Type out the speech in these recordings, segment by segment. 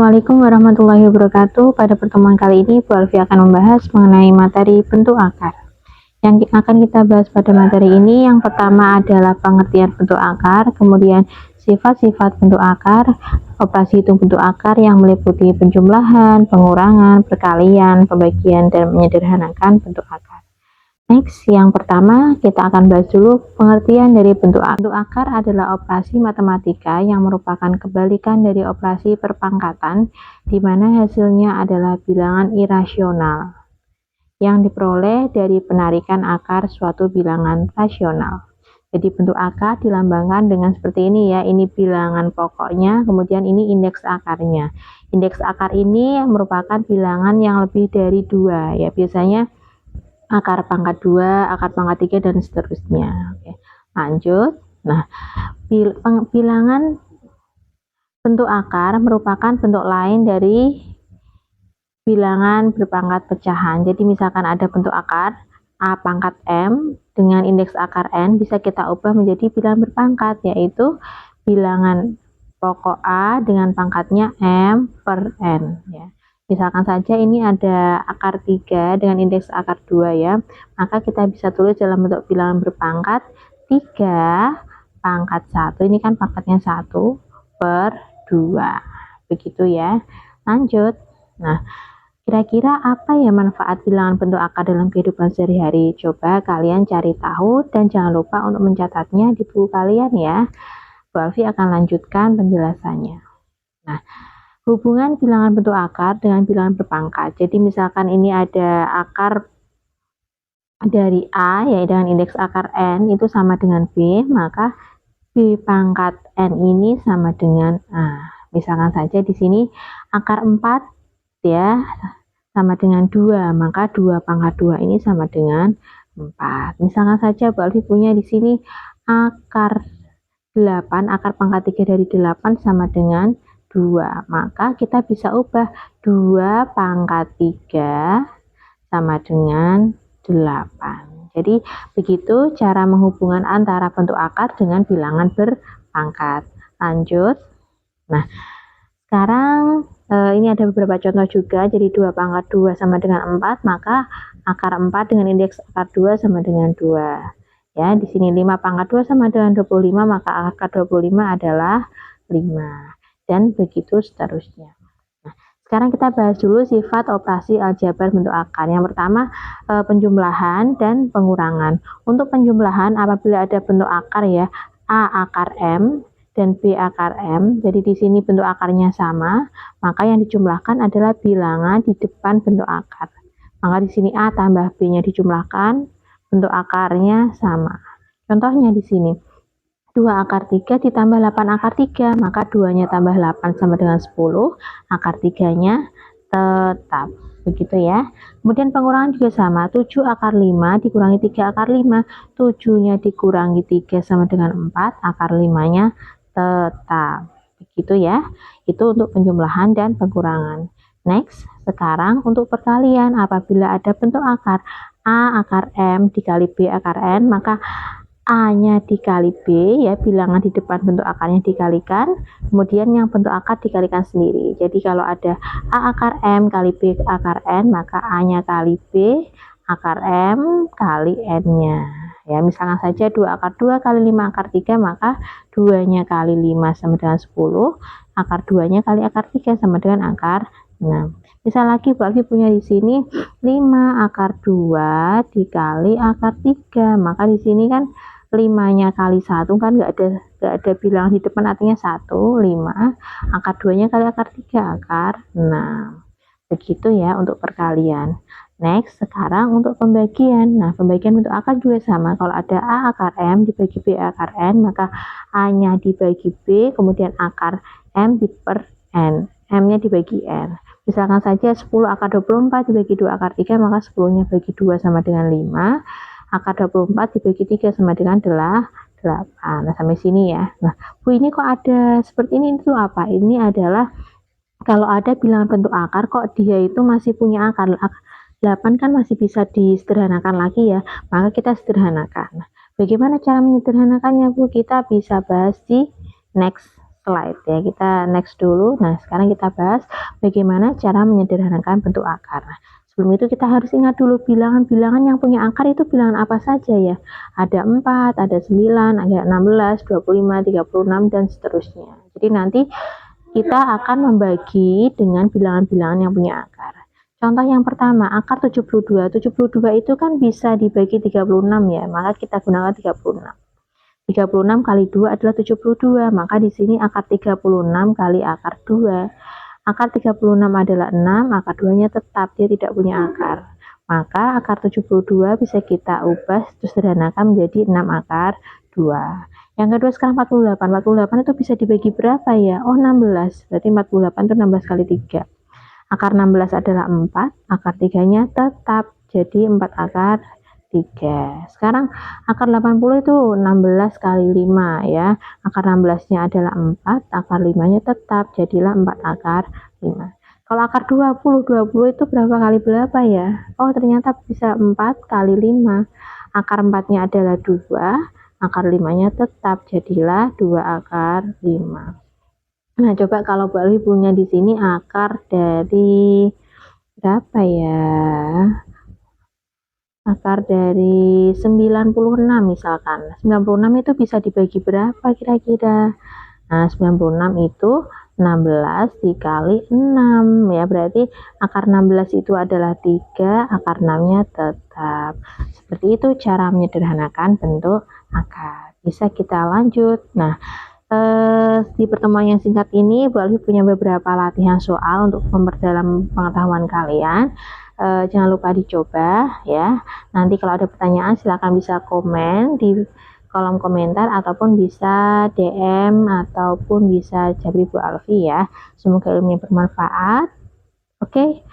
Assalamualaikum warahmatullahi wabarakatuh. Pada pertemuan kali ini, Bu Alfi akan membahas mengenai materi bentuk akar. Yang akan kita bahas pada materi ini, yang pertama adalah pengertian bentuk akar, kemudian sifat-sifat bentuk akar, operasi hitung bentuk akar yang meliputi penjumlahan, pengurangan, perkalian, pembagian, dan menyederhanakan bentuk akar. Next, yang pertama kita akan bahas dulu pengertian dari bentuk akar. Bentuk akar adalah operasi matematika yang merupakan kebalikan dari operasi perpangkatan, di mana hasilnya adalah bilangan irasional yang diperoleh dari penarikan akar suatu bilangan rasional. Jadi bentuk akar dilambangkan dengan seperti ini ya, ini bilangan pokoknya, kemudian ini indeks akarnya. Indeks akar ini merupakan bilangan yang lebih dari 2 ya, biasanya akar pangkat 2, akar pangkat 3, dan seterusnya. Oke, lanjut. Nah, bilangan bentuk akar merupakan bentuk lain dari bilangan berpangkat pecahan. Jadi misalkan ada bentuk akar A pangkat M dengan indeks akar N, bisa kita ubah menjadi bilangan berpangkat, yaitu bilangan pokok A dengan pangkatnya M per N ya. Misalkan saja ini ada akar 3 dengan indeks akar 2 ya, maka kita bisa tulis dalam bentuk bilangan berpangkat 3 pangkat 1, ini kan pangkatnya 1 per 2, begitu ya. Lanjut. Nah, kira-kira apa ya manfaat bilangan bentuk akar dalam kehidupan sehari-hari? Coba kalian cari tahu dan jangan lupa untuk mencatatnya di buku kalian ya. Bu Alfi akan lanjutkan penjelasannya. Nah, hubungan bilangan bentuk akar dengan bilangan berpangkat. Jadi misalkan ini ada akar dari A ya dengan indeks akar N itu sama dengan B, maka B pangkat N ini sama dengan A. Misalkan saja di sini akar 4 ya sama dengan 2, maka 2 pangkat 2 ini sama dengan 4. Misalkan saja Bu Alfi punya di sini akar 8, akar pangkat 3 dari 8 sama dengan 2, maka kita bisa ubah 2 pangkat 3 sama dengan 8. Jadi begitu cara menghubungkan antara bentuk akar dengan bilangan berpangkat. Lanjut. Nah, sekarang ini ada beberapa contoh juga. Jadi 2 pangkat 2 sama dengan 4, maka akar 4 dengan indeks akar 2 sama dengan 2. Ya, di sini 5 pangkat 2 sama dengan 25, maka akar 25 adalah 5. Dan begitu seterusnya. Nah, sekarang kita bahas dulu sifat operasi aljabar bentuk akar. Yang pertama, penjumlahan dan pengurangan. Untuk penjumlahan, apabila ada bentuk akar ya, A akar M dan B akar M, jadi di sini bentuk akarnya sama, maka yang dijumlahkan adalah bilangan di depan bentuk akar. Maka di sini A tambah B-nya dijumlahkan, bentuk akarnya sama. Contohnya di sini 2 akar 3 ditambah 8 akar 3, maka 2-nya tambah 8 sama dengan 10, akar 3-nya tetap, begitu ya. Kemudian pengurangan juga sama, 7 akar 5 dikurangi 3 akar 5, 7-nya dikurangi 3 sama dengan 4, akar 5-nya tetap, begitu ya. Itu untuk penjumlahan dan pengurangan. Next, sekarang untuk perkalian, apabila ada bentuk akar A akar M dikali B akar N, maka A-nya dikali B ya, bilangan di depan bentuk akarnya dikalikan, kemudian yang bentuk akar dikalikan sendiri. Jadi kalau ada A akar M kali B akar N, maka A-nya kali B akar M kali N-nya. Ya, misalkan saja 2 akar 2 kali 5 akar 3, maka 2-nya kali 5 sama dengan 10, akar 2-nya kali akar 3 sama dengan akar 6. Misal lagi Bu Alfi punya di sini 5 akar 2 dikali akar 3, maka di sini kan 5-nya kali 1 kan nggak ada bilangan di depan, artinya 1, 5, akar 2-nya kali akar 3, akar 6. Begitu ya untuk perkalian. Next, sekarang untuk pembagian. Nah, pembagian bentuk akar juga sama. Kalau ada A akar M dibagi B akar N, maka A-nya dibagi B, kemudian akar M per N. M-nya dibagi N. Misalkan saja 10 akar 24 dibagi 2 akar 3, maka 10-nya bagi 2 sama dengan 5. Akar 24 dibagi 3 sama dengan 8. Nah, sampai sini ya. Nah, Bu, ini kok ada seperti ini, itu apa? Ini adalah kalau ada bilangan bentuk akar kok dia itu masih punya akar 8 kan masih bisa disederhanakan lagi ya, maka kita sederhanakan. Nah, bagaimana cara menyederhanakannya Bu? Kita bisa bahas di next slide ya, kita next dulu. Nah, sekarang kita bahas bagaimana cara menyederhanakan bentuk akar. Nah, sebelum itu kita harus ingat dulu bilangan-bilangan yang punya akar itu bilangan apa saja ya. Ada 4, ada 9, ada 16, 25, 36, dan seterusnya. Jadi nanti kita akan membagi dengan bilangan-bilangan yang punya akar. Contoh yang pertama, akar 72. 72 itu kan bisa dibagi 36 ya, maka kita gunakan 36. 36 kali 2 adalah 72, maka di sini akar 36 kali akar 2. Akar 36 adalah 6, akar 2-nya tetap, dia tidak punya akar. Maka akar 72 bisa kita ubah sederhanakan menjadi 6 akar 2. Yang kedua sekarang 48. 48 itu bisa dibagi berapa ya? Oh, 16. Berarti 48 itu 16 kali 3. Akar 16 adalah 4, akar 3-nya tetap, jadi 4 akar 3. Sekarang akar 80 itu 16 kali 5 ya. Akar 16-nya adalah 4, akar 5-nya tetap, jadilah 4 akar 5. Kalau akar 20 itu berapa kali berapa ya? Oh, ternyata bisa 4 kali 5. Akar 4-nya adalah 2, akar 5-nya tetap, jadilah 2 akar 5. Nah, coba kalau Bu Alwi punya di sini akar dari berapa ya? Akar dari 96 misalkan. 96 itu bisa dibagi berapa kira-kira? Nah, 96 itu 16 dikali 6 ya, berarti akar 16 itu adalah 3, akar 6-nya tetap. Seperti itu cara menyederhanakan bentuk akar. Bisa kita lanjut. Nah, di pertemuan yang singkat ini Bu Alfi punya beberapa latihan soal untuk memperdalam pengetahuan kalian. Jangan lupa dicoba ya. Nanti kalau ada pertanyaan silahkan bisa komen di kolom komentar ataupun bisa DM ataupun bisa japri Bu Alfi ya. Semoga ilmunya bermanfaat. Oke,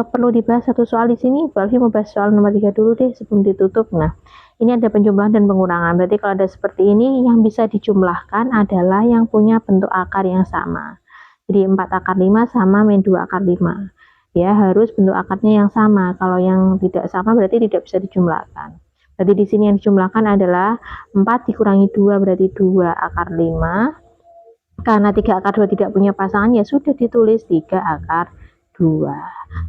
perlu dibahas satu soal di sini. Bu Alfi mau bahas soal nomor 3 dulu deh sebelum ditutup. Nah, ini ada penjumlahan dan pengurangan. Berarti kalau ada seperti ini, yang bisa dijumlahkan adalah yang punya bentuk akar yang sama. Jadi 4 akar 5 sama min 2 akar 5. Ya, harus bentuk akarnya yang sama. Kalau yang tidak sama berarti tidak bisa dijumlahkan. Berarti di sini yang dijumlahkan adalah 4 dikurangi 2 berarti 2 akar 5. Karena 3 akar 2 tidak punya pasangan, ya sudah ditulis 3 akar 2.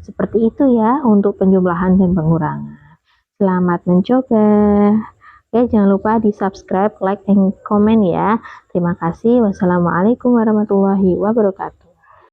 Seperti itu ya untuk penjumlahan dan pengurangan. Selamat mencoba. Oke, jangan lupa di subscribe, like, dan komen ya. Terima kasih. Wassalamualaikum warahmatullahi wabarakatuh.